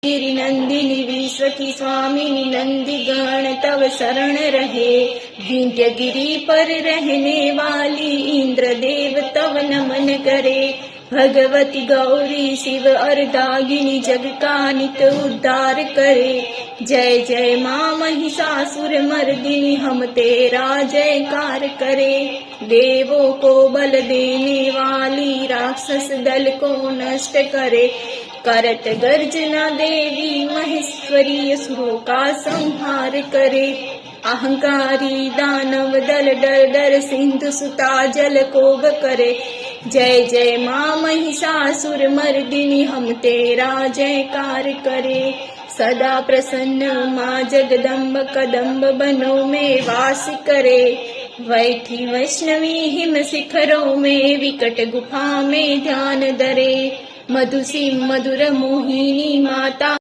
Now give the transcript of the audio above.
गिरि नंदिनी विश्व की स्वामिनी नंदी गण तव शरण रहे। विंध्य गिरि पर रहने वाली इंद्र देव तव नमन करे। भगवती गौरी शिव और दागिनी जग का नित उद्धार करे। जय जय माँ महिषासुर मर्दिनी हम तेरा जयकार करे। देवों को बल देने वाली राक्षस दल को नष्ट करे। करत गर्जना देवी महेश्वरी असुरों का संहार करे। अहंकारी दानव दल डर डर सिंधु सुता जल कोब करे। जय जय माँ महिषासुर मर्दिनी हम तेरा जयकार करे। सदा प्रसन्न माँ जगदम्ब कदम्ब बनों में वास करे। बैठी वैष्णवी हिम शिखरों में विकट गुफा में ध्यान धरे। मधुसी मधुर मोहिनी माता